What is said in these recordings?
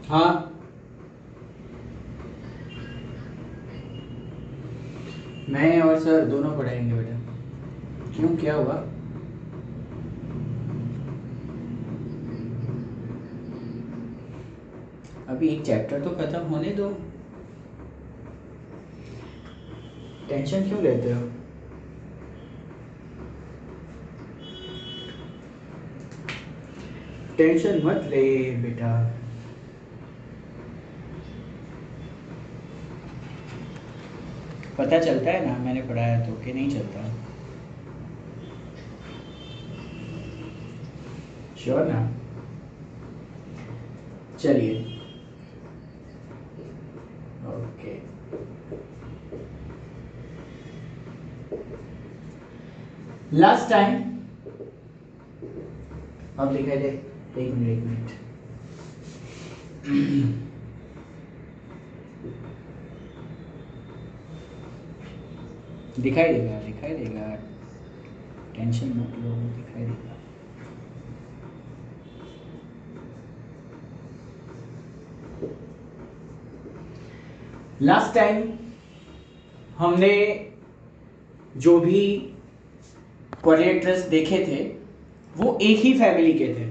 हाँ, मैं और सर दोनों पढ़ाएंगे बेटा। क्यों, क्या हुआ? अभी एक चैप्टर तो खत्म होने दो, टेंशन क्यों लेते हो? टेंशन मत ले बेटा। पता चलता है ना मैंने पढ़ाया तो, कि नहीं चलता? श्योर ना? चलिए, ओके। लास्ट टाइम, अब दिखाई दे। एक मिनट, एक मिनट। दिखाई देगा, दिखाई देगा, टेंशन मत लो, दिखाई देगा। लास्ट टाइम हमने जो भी क्वाड्रिलेटरल्स देखे थे वो एक ही फैमिली के थे,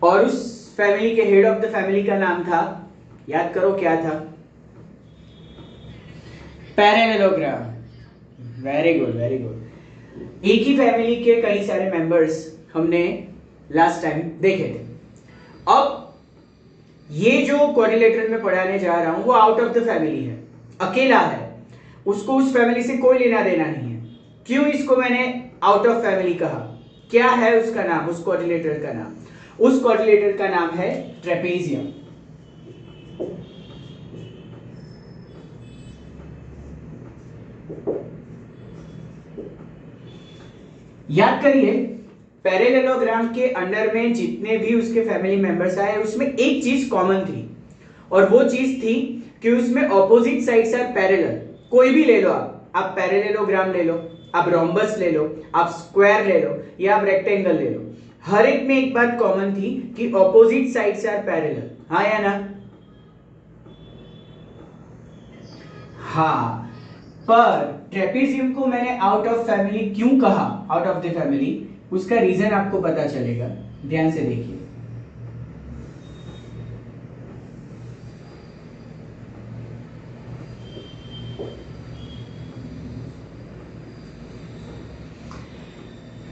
और उस फैमिली के हेड ऑफ द फैमिली का नाम था, याद करो क्या था? Parallelogram. Very good, very good. एक ही फैमिली के कई सारे मेंबर्स हमने लास्ट टाइम देखे थे। अब ये जो क्वाड्रिलेटरल में पढ़ाने जा रहा हूं वो आउट ऑफ द फैमिली है, अकेला है, उसको उस फैमिली से कोई लेना देना नहीं है। क्यों इसको मैंने आउट ऑफ फैमिली कहा? क्या है उसका नाम, उस क्वाड्रिलेटरल का नाम? उस क्वाड्रिलेटरल का नाम है ट्रेपेजियम। याद करिए, पैरेललोग्राम के अंडर में जितने भी उसके फैमिली मेंबर्स आए उसमें एक चीज कॉमन थी, और वो चीज थी कि उसमें ऑपोजिट साइड्स आर पैरेलल। कोई भी ले लो आप पैरेललोग्राम ले लो, आप रोम्बस ले लो, आप स्क्वायर ले लो, या आप रेक्टेंगल ले लो, हर एक में एक बात कॉमन थी कि ऑपोजिट साइड्स आर पैरेलल। हाँ या ना? हाँ। पर ट्रेपेजियम को मैंने आउट ऑफ फैमिली क्यों कहा, आउट ऑफ द फैमिली, उसका रीजन आपको पता चलेगा। ध्यान से देखिए।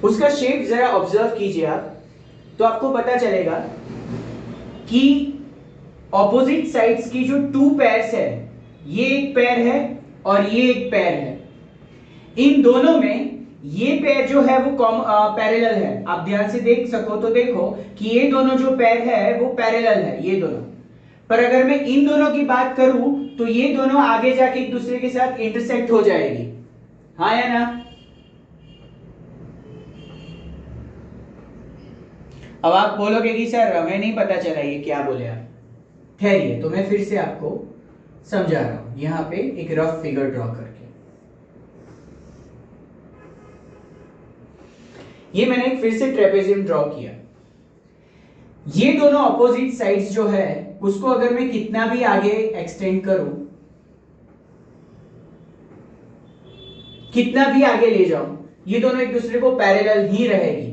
उसका शेप जरा ऑब्जर्व कीजिए आप, तो आपको पता चलेगा कि ऑपोजिट साइड्स की जो टू पेयर्स है, ये एक पेयर है और ये एक पेयर है। इन दोनों में ये पेयर जो है वो पैरेलल है। आप ध्यान से देख सको तो देखो कि ये दोनों जो पेयर है वो पैरेलल है, ये दोनों। पर अगर मैं इन दोनों की बात करूं तो ये दोनों आगे जाके एक दूसरे के साथ इंटरसेक्ट हो जाएगी। हाँ या ना? अब आप बोलोगे कि सर हमें नहीं पता चला ये क्या बोले आप। ठहरिए, तो मैं फिर से आपको समझा रहा हूं, यहां पे एक रफ फिगर ड्रॉ करके। ये मैंने एक फिर से ट्रेपेजियम ड्रॉ किया। ये दोनों अपोजिट साइड्स जो है उसको अगर मैं कितना भी आगे एक्सटेंड करूं, कितना भी आगे ले जाऊं, ये दोनों एक दूसरे को पैरेलल ही रहेगी।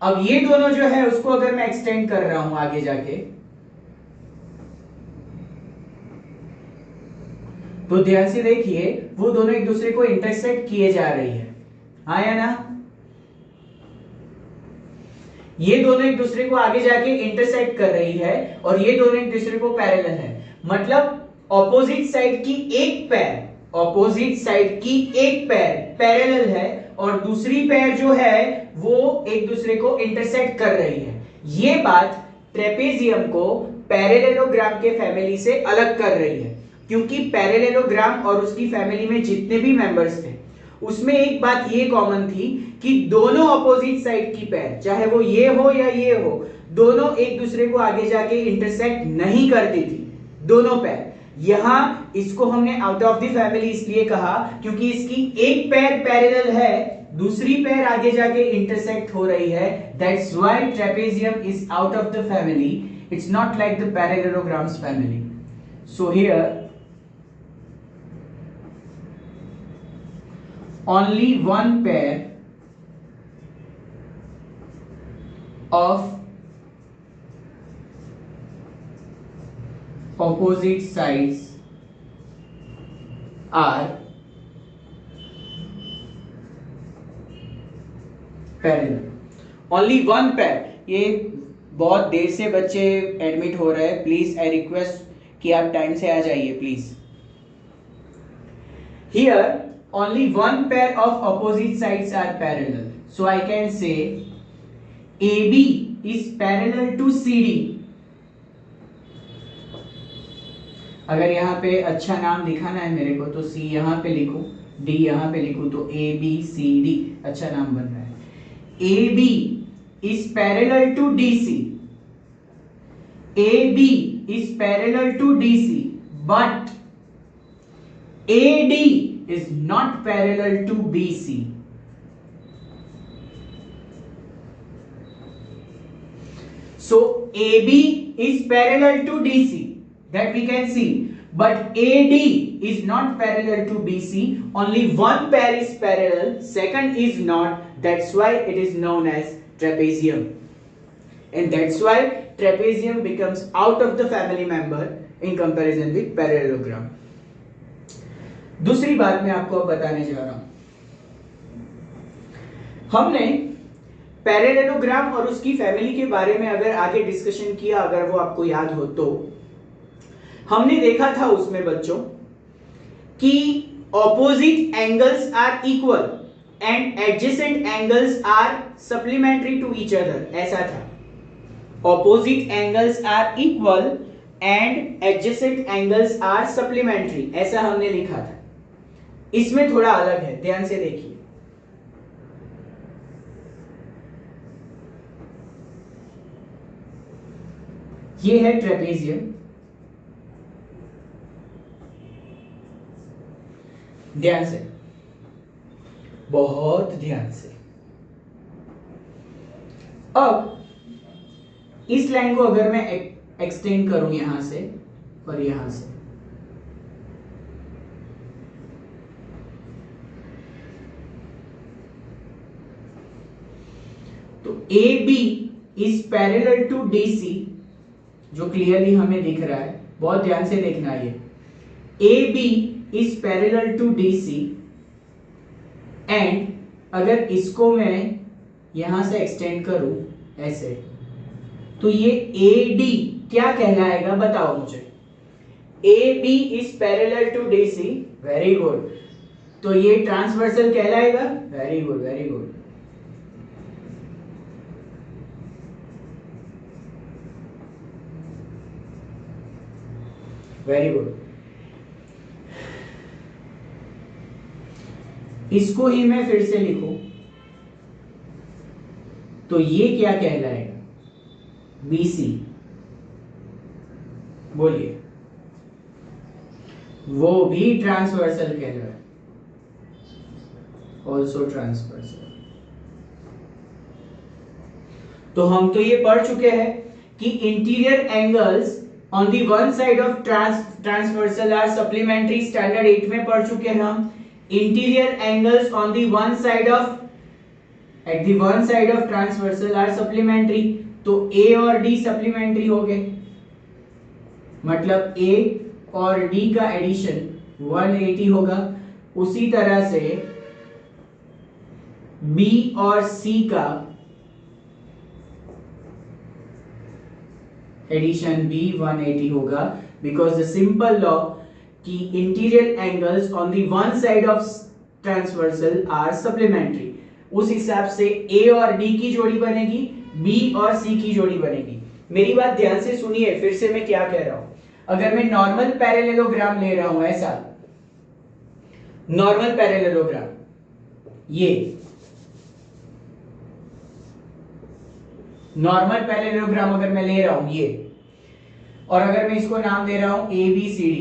अब ये दोनों जो है उसको अगर मैं एक्सटेंड कर रहा हूं आगे जाके, तो ध्यान से देखिए वो दोनों एक दूसरे को इंटरसेक्ट किए जा रही है। हाँ या ना? ये दोनों एक दूसरे को आगे जाके इंटरसेक्ट कर रही है और ये दोनों एक दूसरे को पैरेलल है। मतलब ऑपोजिट साइड की एक पैर, ऑपोजिट साइड की एक पैर पैरेलल है और दूसरी पैर जो है वो एक दूसरे को इंटरसेक्ट कर रही है। ये बात ट्रेपेजियम को पैरेललोग्राम के फैमिली से अलग कर रही है, क्योंकि पैरेललोग्राम और उसकी फैमिली में जितने भी मेंबर्स थे उसमें एक बात ये कॉमन थी कि दोनों अपोजिट साइड की पैर, चाहे वो ये हो या ये हो, दोनों एक दूसरे को आगे जाके इंटरसेक्ट नहीं करती थी, दोनों पैर। यहां इसको हमने आउट ऑफ द फैमिली इसलिए कहा क्योंकि इसकी एक पैर पैरेलल है, दूसरी पैर आगे जाके इंटरसेक्ट हो रही है। That's why trapezium is out of the family. It's not like the parallelograms family. So here only one pair of opposite sides are parallel. Only one pair. ये बहुत देर से बच्चे एडमिट हो रहे हैं. प्लीज आई रिक्वेस्ट कि आप time से आ जाइए please. Here only one pair of opposite sides are parallel. So I can say AB is parallel to CD. अगर यहाँ पे अच्छा नाम दिखाना है मेरे को तो C यहाँ पे लिखूं, D यहाँ पे लिखूं तो ABCD अच्छा नाम बन रहा है. AB is parallel to DC. AB is parallel to DC, but AD is not parallel to BC. So AB is parallel to DC, that we can see, but AD is not parallel to BC. Only one pair is parallel, second is not. That's why it is known as trapezium, and that's why trapezium becomes out of the family member in comparison with parallelogram. दूसरी बात मैं आपको बताने जा रहा हूं. हमने parallelogram और उसकी फैमिली के बारे में अगर आगे डिस्कशन किया, अगर वो आपको याद हो तो हमने देखा था उसमें बच्चों कि opposite angles are equal and adjacent angles are supplementary to each other. ऐसा था. Opposite angles are equal and adjacent angles are supplementary, ऐसा हमने लिखा था. इसमें थोड़ा अलग है, ध्यान से देखिए. ये है ट्रेपेजियम. ध्यान से, बहुत ध्यान से. अब इस लाइन को अगर मैं एक्सटेंड करूं यहां से और यहां से, तो AB is parallel to DC, जो क्लियरली हमें दिख रहा है. बहुत ध्यान से देखना. ये AB is parallel to DC and अगर इसको मैं यहां से एक्सटेंड करूं ऐसे, तो ये AD क्या कहलाएगा बताओ मुझे. AB is parallel to DC. Very good. तो ये ट्रांसवर्सल कहलाएगा. Very good, very good. Very good. इसको ही मैं फिर से लिखूं तो ये क्या कहलाएगा. BC. बोलिए. वो भी ट्रांसवर्सल कह रहा है. Also transversal. तो हम तो ये पढ़ चुके हैं कि interior angles on the one side of transversal are supplementary. Standard 8 में पढ़ चुके हैं हम. Interior angles on the one side of at the one side of transversal are supplementary. तो A और D सप्लीमेंट्री हो गए, मतलब A और D का एडिशन 180 होगा. उसी तरह से B और C का एडिशन भी 180 होगा, बिकॉज द सिंपल लॉ कि interior angles on the one side of transversal are supplementary. उस हिसाब से A और D की जोड़ी बनेगी, B और C की जोड़ी बनेगी. मेरी बात ध्यान से सुनिए, फिर से मैं क्या कह रहा हूं. अगर मैं नॉर्मल पैरेललोग्राम ले रहा हूं, ऐसा नॉर्मल पैरेललोग्राम, ये नॉर्मल पैरेललोग्राम अगर मैं ले रहा हूं ये, और अगर मैं इसको नाम दे रहा हूं ABCD,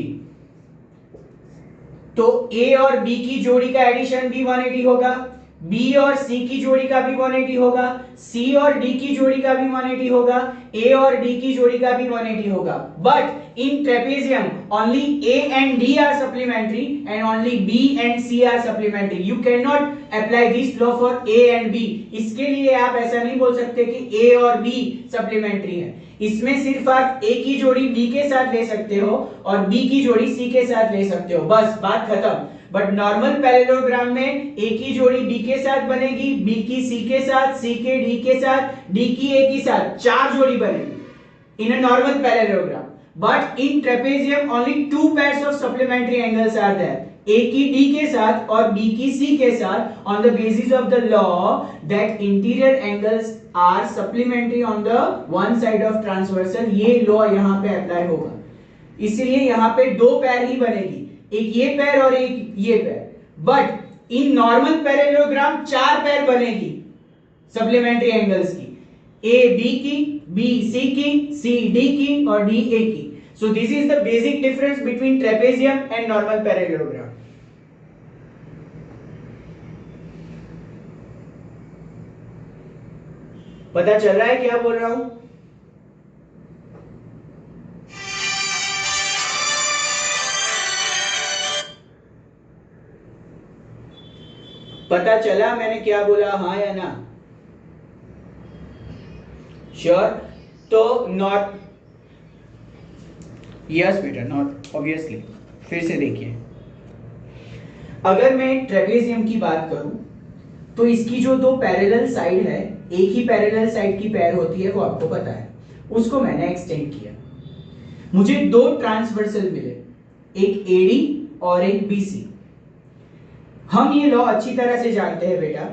तो A और B की जोड़ी का एडिशन भी 180 होगा, बी और सी की जोड़ी का भी 180 होगा, सी और डी की जोड़ी का भी 180 होगा, ए और डी की जोड़ी का भी 180 होगा। But in trapezium only A and D are supplementary and only B and C are supplementary. You can not apply this law for A and B. इसके लिए आप ऐसा नहीं बोल सकते कि ए और बी सप्लीमेंट्री है। इसमें सिर्फ आप ए की जोड़ी डी के साथ ले सकते हो और बी की जोड़ी सी के साथ ले सकते हो, बस बात खत्म। बट नॉर्मल पैरेललोग्राम में ए की जोड़ी बी के साथ बनेगी, बी की सी के साथ, सी के डी के साथ, डी की ए के साथ, 4 जोड़ी बनेगी in a normal parallelogram. But in trapezium only 2 pairs of supplementary angles are there, A की डी के साथ और बी की सी के साथ, on the basis of the law that interior angles are supplementary on the one side of transversal. ये law यहां पे अप्लाई होगा, इसलिए यहां पे 2 पैर ही बनेगी, एक ये पैर और एक ये पैर। बट इन नॉर्मल पैरेललोग्राम 4 पैर बनेगी सप्लीमेंट्री एंगल्स की, ए बी की, बी सी की, सी डी की और डी ए की। So this is the basic difference between trapezium and normal parallelogram. पता चल रहा है क्या बोल रहा हूं? पता चला मैंने क्या बोला, हाँ या ना? श्योर? तो नॉट, यस बेटा, नॉट ऑब्वियसली। फिर से देखिए, अगर मैं ट्रेपेजियम की बात करूं तो इसकी जो 2 पैरेलल साइड है, एक ही पैरेलल साइड की पैर होती है, वो आपको पता है, उसको मैंने एक्सटेंड किया, मुझे 2 ट्रांसवर्सल मिले, एक एडी और एक बीसी। हम ये लॉ अच्छी तरह से जानते हैं बेटा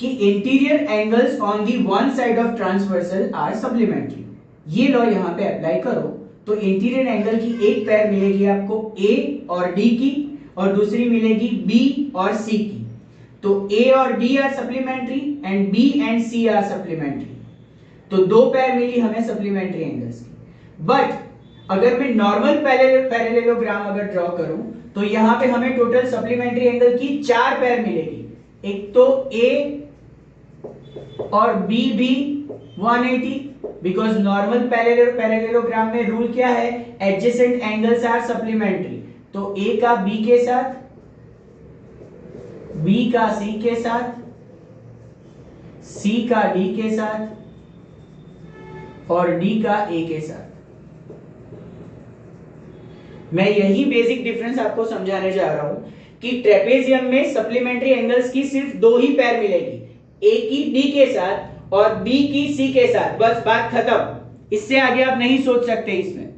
कि interior angles on the one side of transversal are supplementary. ये लॉ यहां पे अप्लाई करो तो इंटीरियर एंगल की एक पैर मिलेगी आपको ए और डी की और दूसरी मिलेगी बी और सी की। तो ए और D are supplementary and B and C are supplementary. तो 2 पैर मिली हमें सप्लीमेंट्री एंगल्स की। बट अगर मैं नॉर्मल पैरेललोग्राम अगर ड्रॉ करूं तो यहां पे हमें टोटल सप्लीमेंट्री एंगल की 4 पैर मिलेगी। एक तो ए और बी भी 180, बिकॉज नॉर्मल पैरेललोग्राम में रूल क्या है, एडजेसेंट एंगल्स आर सप्लीमेंट्री। तो ए का बी के साथ, बी का सी के साथ, सी का डी के साथ और डी का ए के साथ। मैं यही बेसिक डिफरेंस आपको समझाने जा रहा हूं कि ट्रेपेजियम में सप्लीमेंट्री एंगल्स की सिर्फ 2 ही पैर मिलेगी, ए की डी के साथ और बी की सी के साथ, बस बात खत्म। इससे आगे आप नहीं सोच सकते। इसमें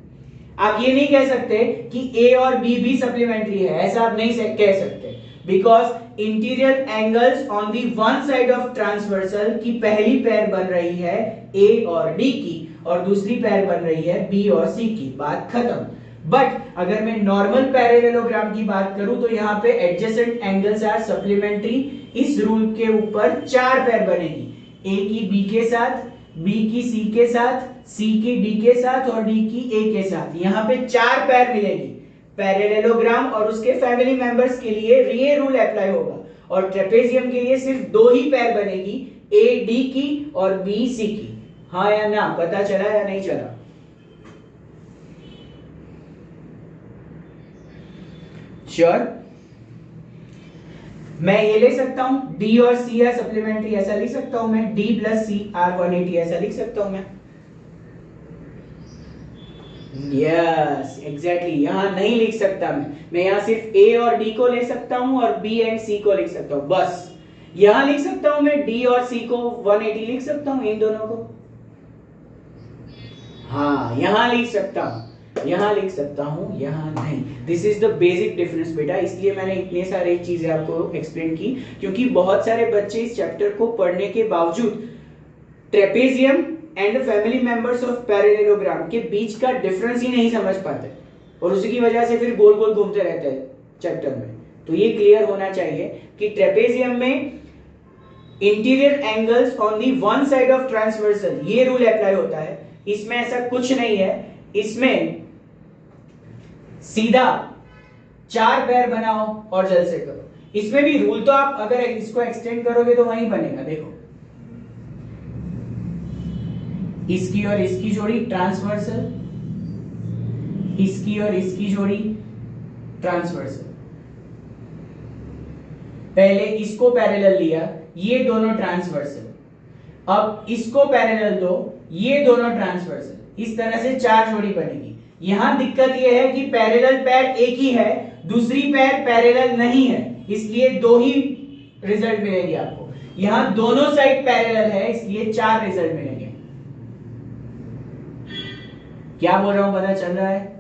आप ये नहीं कह सकते कि ए और बी भी सप्लीमेंट्री है, ऐसा आप नहीं कह सकते, because interior angles on the one side of transversal की पहली पैर बन रही है ए और डी की और दूसरी पैर बन रही है बी और सी की, बात खत्म। बट अगर मैं नॉर्मल पैरेललोग्राम की बात करूं तो यहां पे एडजेसेंट एंगल्स आर सप्लीमेंट्री। इस रूल के ऊपर 4 पैर बनेगी, ए की बी के साथ, बी की सी के साथ, सी की डी के साथ और डी की ए के साथ। यहां पे 4 पैर मिलेगी। पैरेललोग्राम और उसके फैमिली मेंबर्स के लिए ये रूल अप्लाई होगा और ट्रेपेजियम के लिए सिर्फ 2 ही पैर बनेगी, ए डी की और बी सी की। हाँ या ना? पता चला या नहीं चला? श्योर? मैं ये ले सकता हूं D और C आर सप्लीमेंट्री, ऐसा लिख सकता हूं मैं, D प्लस C आर 180, ऐसा लिख सकता हूं मैं। यस एग्जैक्टली, यहां नहीं लिख सकता मैं यहां सिर्फ A और D को ले सकता हूं और B एंड C को लिख सकता हूं, बस। यहां लिख सकता हूं मैं D और C को 180 लिख सकता हूं, इन दोनों को। हाँ यहां लिख सकता हूं, यहां लिख सकता हूं, यहां नहीं। This is the basic difference बेटा, इसलिए मैंने इतने सारे चीजें आपको एक्सप्लेन की, क्योंकि बहुत सारे बच्चे इस चैप्टर को पढ़ने के बावजूद trapezium and family members of parallelogram के बीच का डिफरेंस ही नहीं समझ पाते और उसी की वजह से फिर गोल गोल घूमते रहते हैं चैप्टर में। तो ये क्लियर होना चाहिए कि ट्रेपेजियम में interior angles on the one side of transversal, ये रूल अप्लाई होता है। इसमें ऐसा कुछ नहीं है, इसमें सीधा 4 पैर बनाओ और जल्द से करो। इसमें भी रूल तो आप अगर इसको एक्सटेंड करोगे तो वही बनेगा। देखो इसकी और इसकी जोड़ी ट्रांसवर्सल, इसकी और इसकी जोड़ी ट्रांसवर्सल। पहले इसको पैरेलल लिया, ये दोनों ट्रांसवर्सल, अब इसको पैरेलल दो, ये दोनों ट्रांसवर्सल। इस तरह से 4 जोड़ी बनेगी। यहां दिक्कत यह है कि पैरेलल पैर एक ही है, दूसरी पैर पैरेलल नहीं है, इसलिए 2 ही रिजल्ट मिलेगी आपको। यहां दोनों साइड पैरेलल है, इसलिए 4 रिजल्ट मिलेंगे। क्या बोल रहा हूं, पता चल रहा है?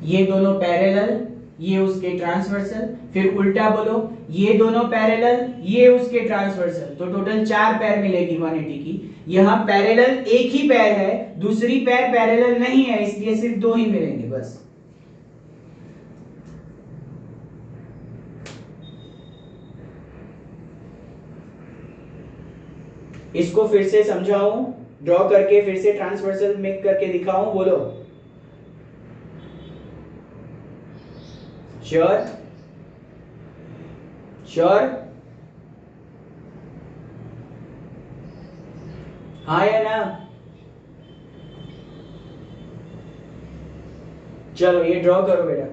ये दोनों पैरेलल, ये उसके ट्रांसवर्सल, फिर उल्टा बोलो, ये दोनों पैरेलल, ये उसके ट्रांसवर्सल, तो टोटल 4 पैर मिलेगी 180 की। यहां पैरेलल एक ही पैर है, दूसरी पैर पैरेलल नहीं है, इसलिए सिर्फ 2 ही मिलेंगे बस। इसको फिर से समझाऊं, ड्रॉ करके फिर से ट्रांसवर्सल मेक करके दिखाऊं? बोलो श्योर? श्योर? हाँ या ना? चलो ये ड्रॉ करो बेटा।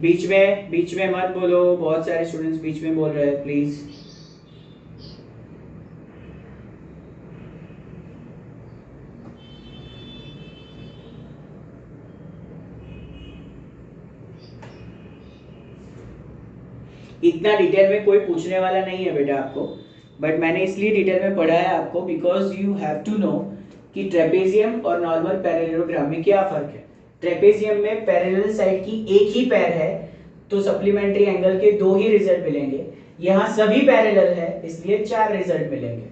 बीच में मत बोलो, बहुत सारे स्टूडेंट्स बीच में बोल रहे हैं, प्लीज। इतना डिटेल में कोई पूछने वाला नहीं है बेटा आपको, बट मैंने इसलिए डिटेल में पढ़ाया आपको because you have to know कि ट्रेपेजियम और नॉर्मल पैरेललोग्राम में क्या फर्क है। ट्रेपेजियम में पैरेलल साइड की एक ही पैर है, तो सप्लीमेंट्री एंगल के 2 ही रिजल्ट मिलेंगे। यहां सभी पैरेलल है, इसलिए 4 रिजल्ट मिलेंगे।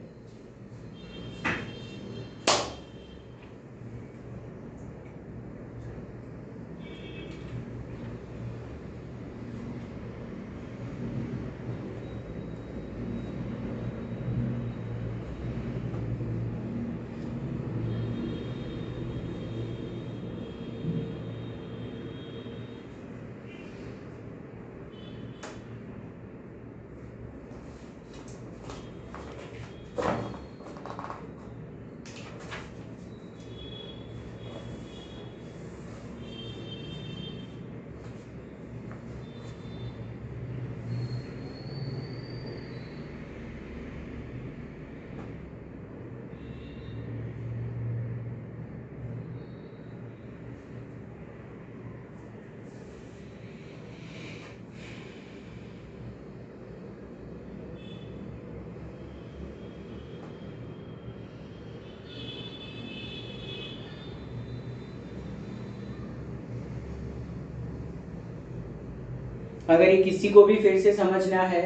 अगर ये किसी को भी फिर से समझना है,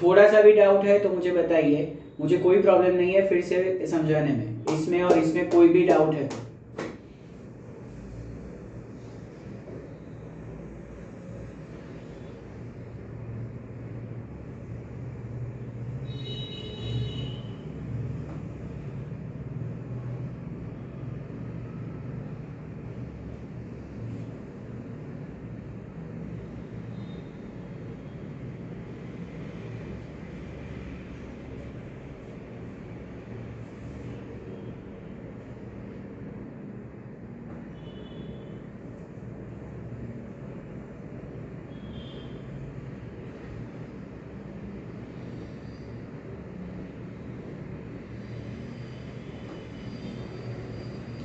थोड़ा सा भी डाउट है तो मुझे बताइए, मुझे कोई प्रॉब्लम नहीं है फिर से समझाने में, इसमें और इसमें कोई भी डाउट है तो।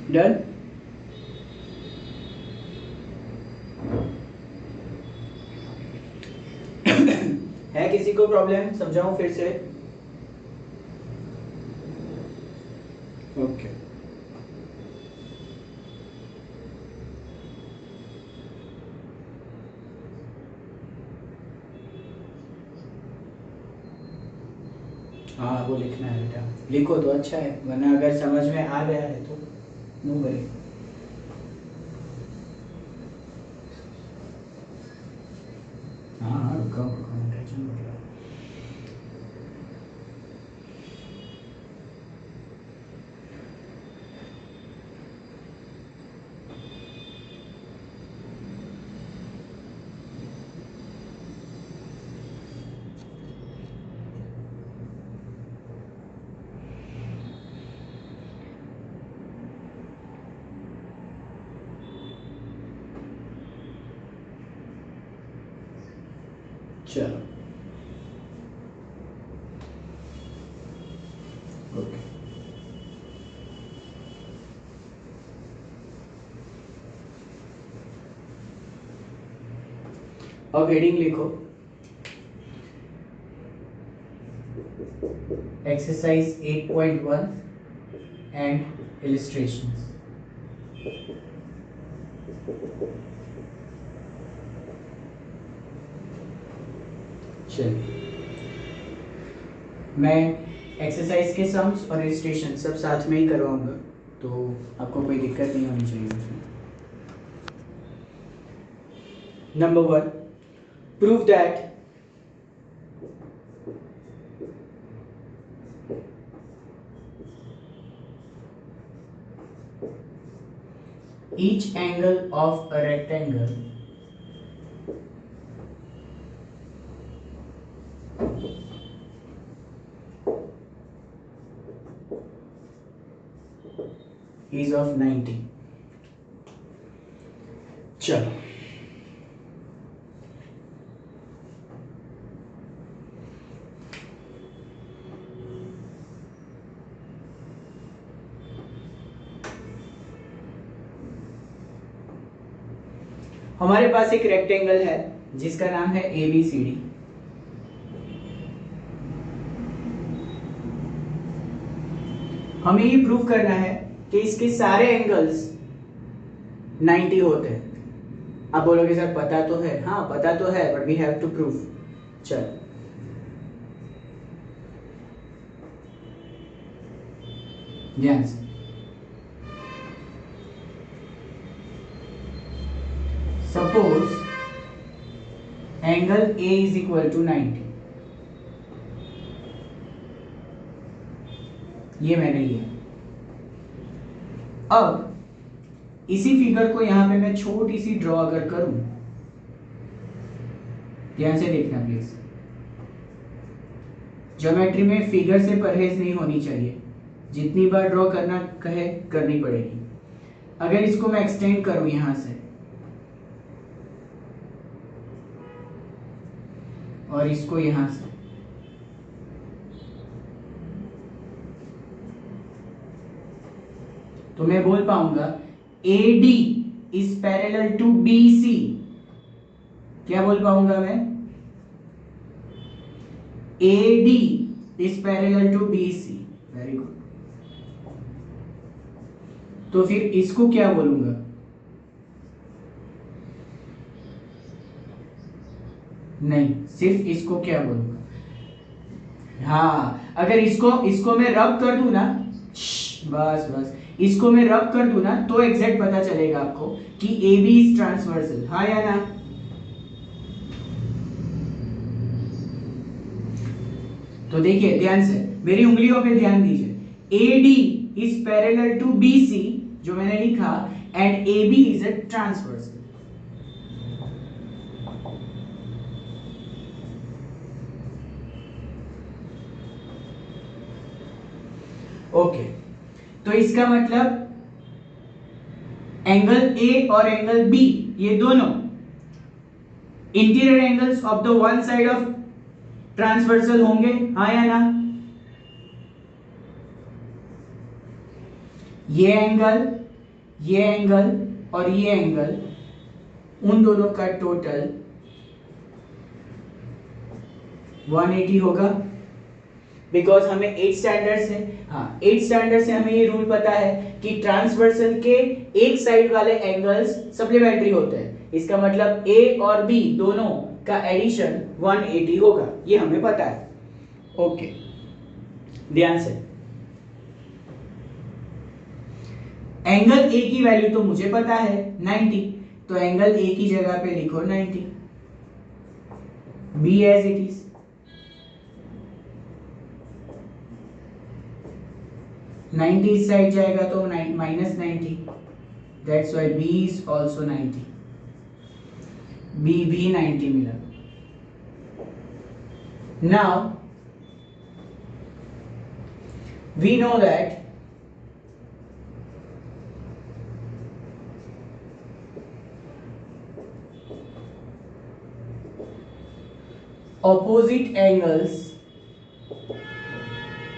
डन? है किसी को प्रॉब्लम? समझाऊं फिर से? ओके हाँ वो लिखना है बेटा, लिखो तो अच्छा है, वरना अगर समझ में आ गया है तो नो वरी। हाँ हाँ रुको रुको। इलस्ट्रेशन हो गया। चलो ओके, अब हेडिंग लिखो, एक्सरसाइज 8.1 एंड इलस्ट्रेशंस। चलिए, मैं एक्सरसाइज के सम्स और इलस्ट्रेशन सब साथ में ही करवाऊंगा, तो आपको कोई दिक्कत नहीं होनी चाहिए उसमें। Number 1, prove that each angle of a rectangle is of 90। चलो, हमारे पास एक रेक्टेंगल है जिसका नाम है ABCD। हमें ये प्रूव करना है कि इसके सारे एंगल्स 90 होते हैं। आप बोलोगे सर पता तो है, हाँ पता तो है, but we have to prove. चलो, ध्यान से, suppose angle A is equal to 90, ये मैंने लिया। अब इसी फिगर को यहां पे मैं छोटी सी ड्रॉ अगर करूं, ध्यान से देखना प्लीज, ज्योमेट्री में फिगर से परहेज नहीं होनी चाहिए, जितनी बार ड्रॉ करना कहे करनी पड़ेगी। अगर इसको मैं एक्सटेंड करूं यहां से और इसको यहां से, तो मैं बोल पाऊंगा AD is parallel to BC। क्या बोल पाऊंगा मैं? AD is parallel to BC। Very good. तो फिर इसको क्या बोलूंगा? नहीं, सिर्फ इसको क्या बोलूंगा? हाँ, अगर इसको मैं रब कर दूं ना, बस बस, इसको मैं रब कर दूं ना, तो एग्जैक्ट पता चलेगा आपको कि AB इज ट्रांसवर्सल। हाँ या ना? तो देखिए ध्यान से, मेरी उंगलियों पे ध्यान दीजिए। AD is parallel to BC जो मैंने लिखा, and AB is a transversal. Okay, तो इसका मतलब एंगल A और एंगल B ये दोनों interior angles of the one side of transversal होंगे। हाँ या ना? ये एंगल और ये एंगल, उन दोनों का टोटल 180 होगा, बिकॉज हमें 8 स्टैंडर्ड से, हाँ 8 स्टैंडर्ड से हमें ये रूल पता है कि ट्रांसवर्सल के एक साइड वाले एंगल्स सप्लीमेंट्री होते हैं। इसका मतलब A और B दोनों का एडिशन 180 होगा, ये हमें पता है। ओके, ध्यान से, एंगल A की वैल्यू तो मुझे पता है 90, तो एंगल A की जगह पे लिखो 90, B एज इट इज। 90 इस साइड जाएगा तो minus 90, that's why B is also 90, B भी 90 मिला। Now we know that opposite angles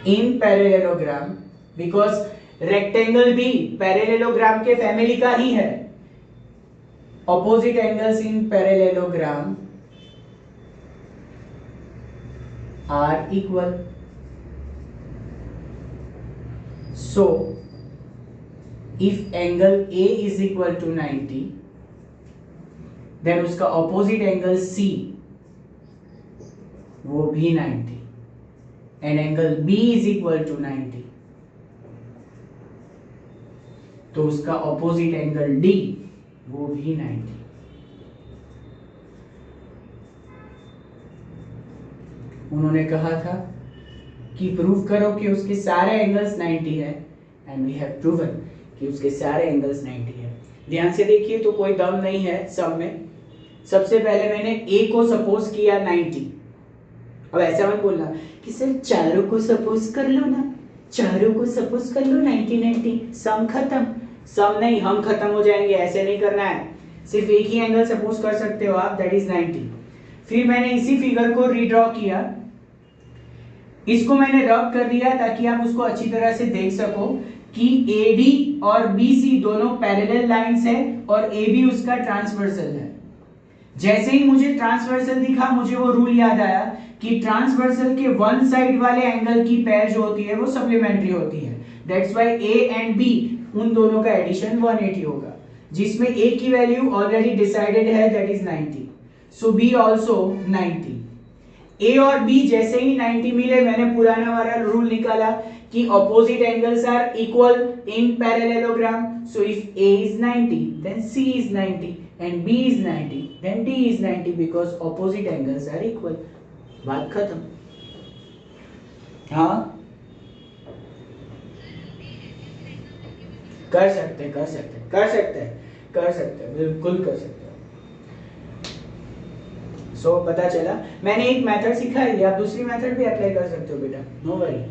in parallelogram, because rectangle भी parallelogram के फैमिली का ही है, opposite angles in parallelogram are equal. So if angle A is equal to 90, then उसका opposite angle C वो भी 90, and angle B is equal to 90, तो उसका opposite angle D वो भी 90। उन्होंने कहा था कि प्रूव करो कि उसके सारे एंगल्स 90 है, एंड वी हैव प्रूवन कि उसके सारे एंगल्स 90 है। ध्यान से देखिए तो कोई दम नहीं है सब में। सबसे पहले मैंने ए को सपोज किया 90। अब ऐसा मत बोलना कि सर चारों को सपोज कर लो ना, चारों को सपोज कर लो 90 90, सम खत्म। सम नहीं, हम खत्म हो जाएंगे, ऐसे नहीं करना है। सिर्फ एक ही एंगल सपोज कर सकते हो आप, दैट इज 90। फिर मैंने इसी फिगर को रीड्रॉ किया, इसको मैंने रब कर दिया ताकि आप उसको अच्छी तरह से देख सको कि AD और BC दोनों पैरेलल लाइंस है और AB उसका ट्रांसवर्सल है। जैसे ही मुझे ट्रांसवर्सल दिखा, मुझे वो रूल याद आया कि ट्रांसवर्सल के वन साइड वाले एंगल की पेयर जो होती है वो सप्लीमेंट्री होती है। That's why A and B उन दोनों का एडिशन 180 होगा, जिसमें A की वैल्यू ऑलरेडी डिसाइडेड है, that is 90। So B also 90। A और B जैसे ही 90 मिले, मैंने पुराना वाला रूल निकाला कि opposite angles are equal in parallelogram. So if A is 90, then C is 90, and B is 90, then D is 90, because opposite angles are equal. बात खत्म। हाँ, कर सकते कर सकते कर सकते कर सकते, बिल्कुल कर सकते। सो पता चला, मैंने एक मेथड सिखाई है, आप दूसरी मेथड भी अप्लाई कर सकते हो बेटा, नो वरी।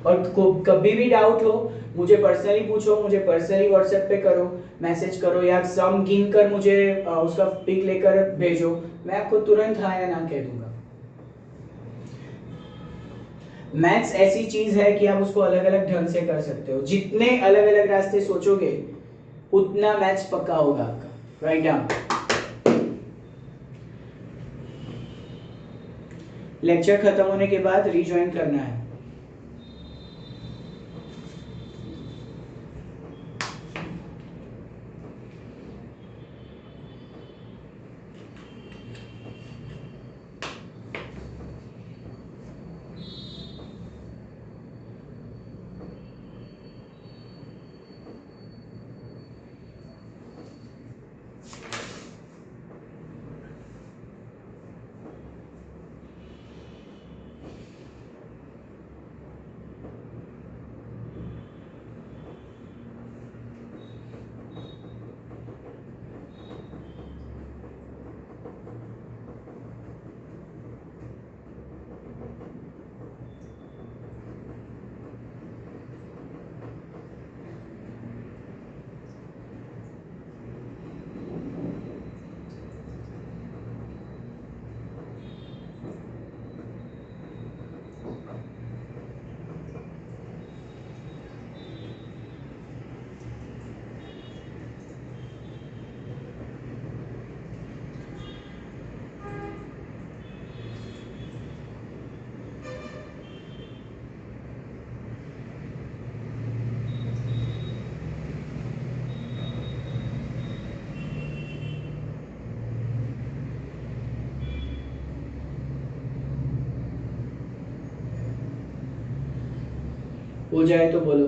और कभी भी डाउट हो मुझे पर्सनली पूछो, मुझे पर्सनली व्हाट्सएप पे करो, मैसेज करो, या सम गिन कर मुझे उसका पिक लेकर भेजो, मैं आपको तुरंत हाँ या ना कह दूंगा। मैथ्स ऐसी चीज है कि आप उसको अलग अलग ढंग से कर सकते हो, जितने अलग अलग रास्ते सोचोगे उतना मैथ्स पक्का होगा आपका। Write down. लेक्चर खत्म होने के बाद रीजॉइन करना है। हो जाए तो बोलो।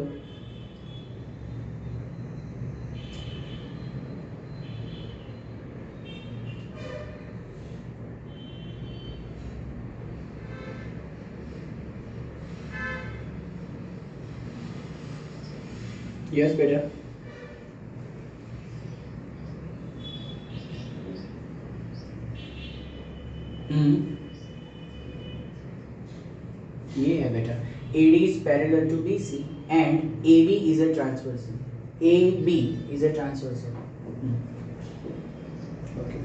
यस बेटा। ये है बेटा, AD is parallel to BC and AB is a transversal. AB is a transversal. Okay.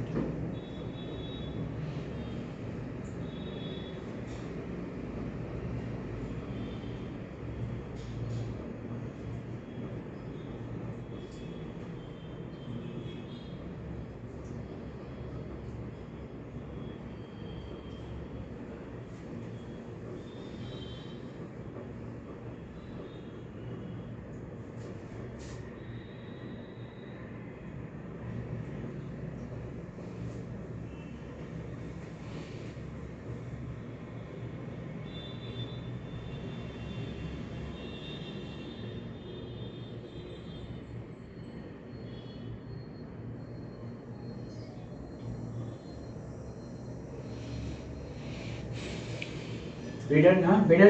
बेटा ना बेटा,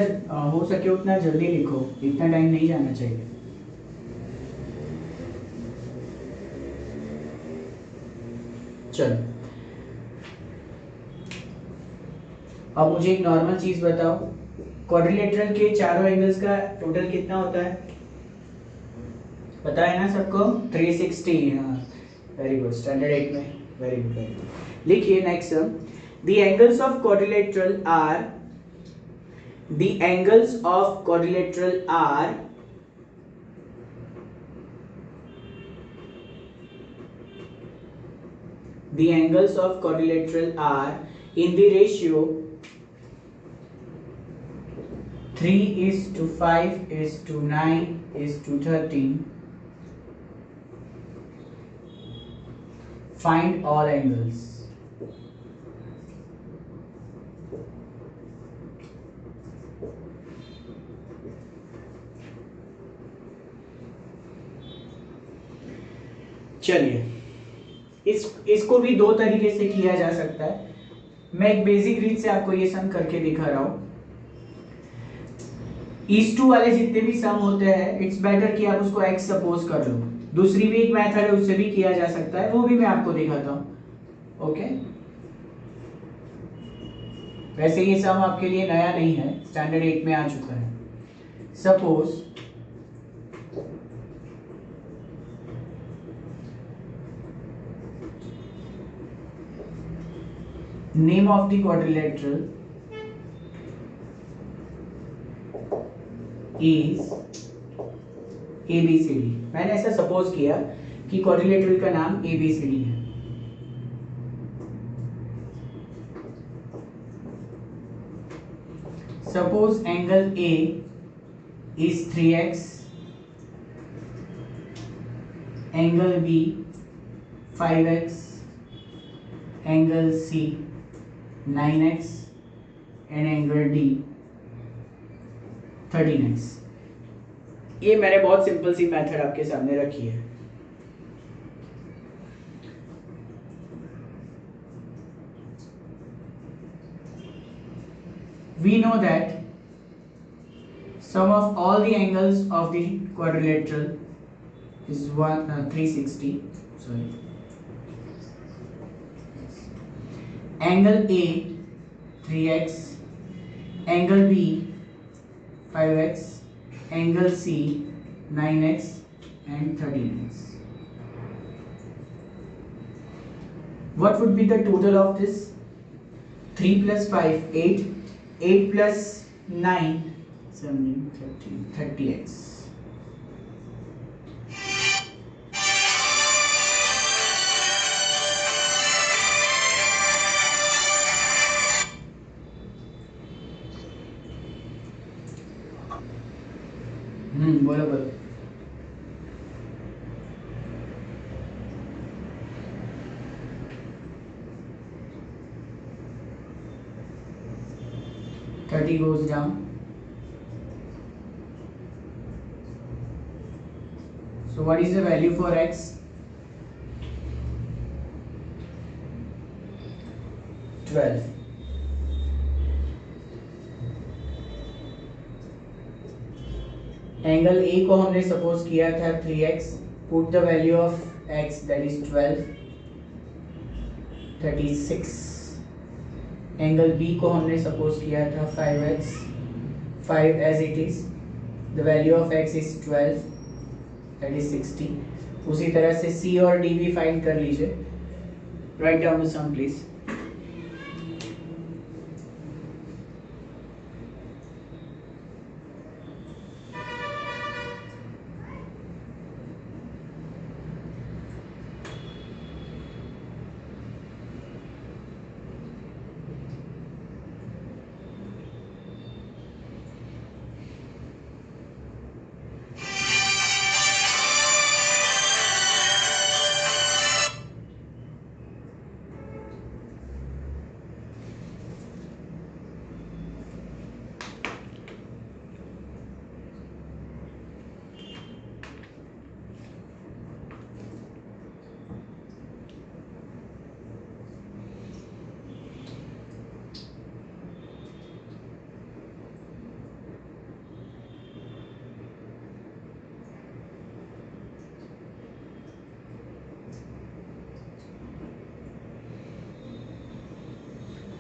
हो सके उतना जल्दी लिखो, इतना टाइम नहीं जाना चाहिए। चलो, अब मुझे एक नॉर्मल चीज बताओ, क्वाड्रिलेटरल के चारों एंगल्स का टोटल कितना होता है? पता है ना सबको? 360। हाँ, वेरी गुड, स्टैंडर्ड 8 में, वेरी गुड वेरी गुड। लिखिए next, the angles of quadrilateral are, the angles of quadrilateral are in the ratio 3:5:9:13. Find all angles. चलिए, इसको भी दो तरीके से किया जा सकता है। मैं एक बेसिक रीत से आपको ये सम करके दिखा रहा हूं। इस टू वाले जितने भी सम होते हैं, इट्स बेटर कि आप उसको x सपोज कर लो। दूसरी भी एक मेथड है, उससे भी किया जा सकता है, वो भी मैं आपको दिखाता हूं। ओके, वैसे ये सम आपके लिए नया नहीं है, स्टैंडर्ड 8 में आ चुका है। Suppose name of the quadrilateral is ABCD। मैंने ऐसा सपोज किया कि क्वाड्रिलेटरल का नाम ABCD है। Suppose angle A is 3x, angle B 5x, angle C 9x and angle D 13x। ये मैंने बहुत सिंपल सी मेथड आपके सामने रखी है। We know that sum of all the angles of the quadrilateral is 360. Sorry. Angle A 3x, angle B 5x, angle C 9x and 13x. What would be the total of this? 3 plus 5 8, 8 plus 9 17 30x. बोलो बोलो। Thirty goes down. So what is the value for x? 12. Angle A को हमने suppose किया था 3x, put the value of x that is 12, 36। Angle B को हमने suppose किया था 5x, 5 as it is, the value of x is 12 that is 60। उसी तरह से सी और डी भी फाइंड कर लीजिए। Write down the sum please.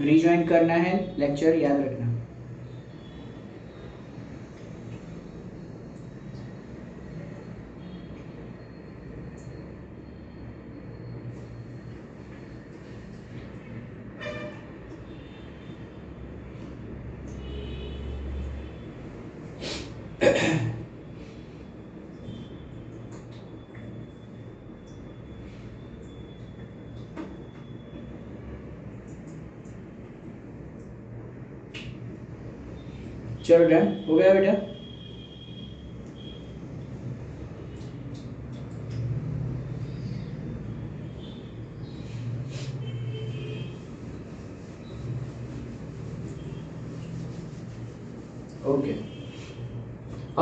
Rejoin करना है लेक्चर, याद रखना। चलो डन हो गया बेटा। ओके,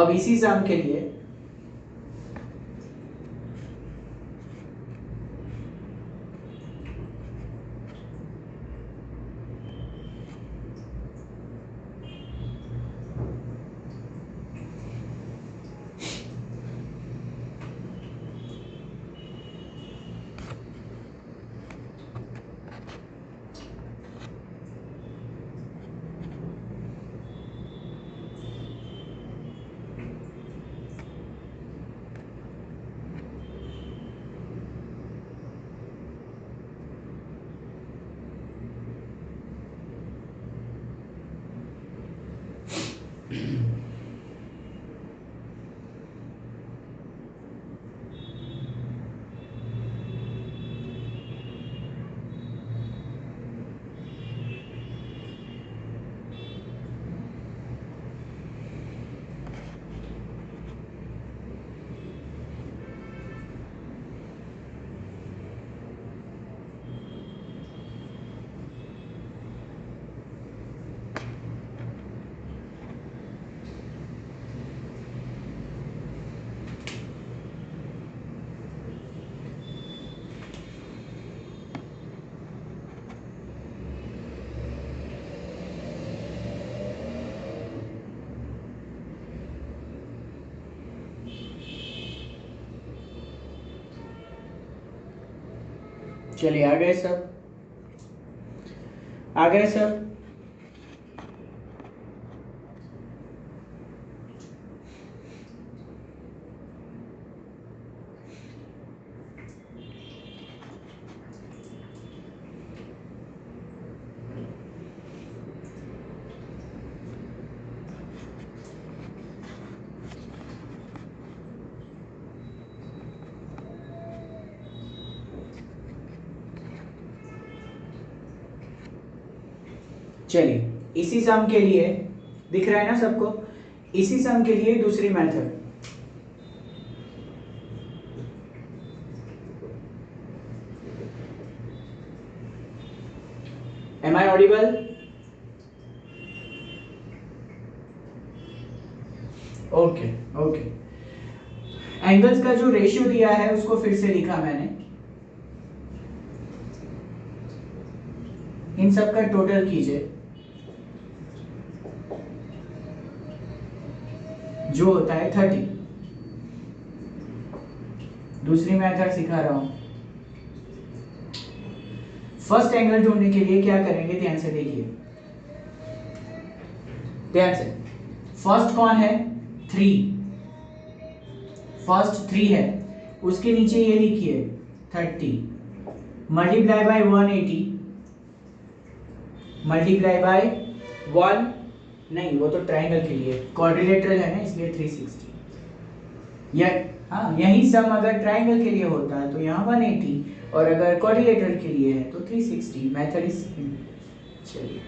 अब इसी सम के लिए चलिए आ गए सब, आ गए सब। चलिए इसी सम के लिए दिख रहा है ना सबको, इसी सम के लिए दूसरी method. Am I audible? Okay okay, angles का जो रेशियो दिया है उसको फिर से लिखा मैंने, इन सब का टोटल कीजिए, जो होता है 30। दूसरी मेथड सिखा रहा हूं। फर्स्ट एंगल ढूंढने के लिए क्या करेंगे, ध्यान से देखिए, ध्यान से। फर्स्ट कौन है, 3, फर्स्ट 3 है, उसके नीचे ये लिखिए 30 मल्टीप्लाई बाय 180 मल्टीप्लाई बाय 1, नहीं वो तो ट्राइंगल के लिए, क्वाड्रिलेटरल है ना इसलिए 360। या हाँ, यही सम अगर ट्राइंगल के लिए होता है तो यहाँ 180, और अगर क्वाड्रिलेटरल के लिए है तो 360। मेथड इज, चलिए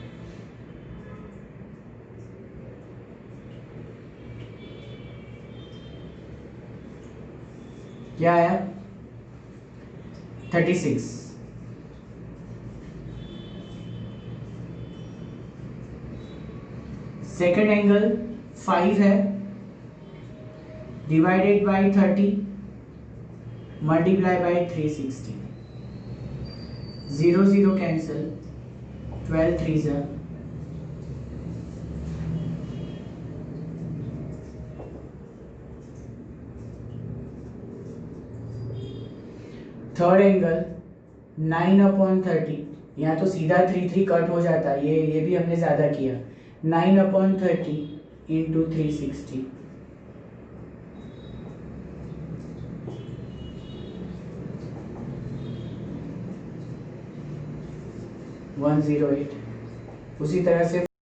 क्या आया, 36। सेकेंड एंगल 5 है, divided by 30 multiply by 360, 0 0 cancel, 12 3 जा, थर्ड एंगल 9/30, यहाँ तो सीधा 3 3 कट हो जाता है, ये भी हमने ज्यादा किया, 9/30 इंटू 360, 108। उसी तरह से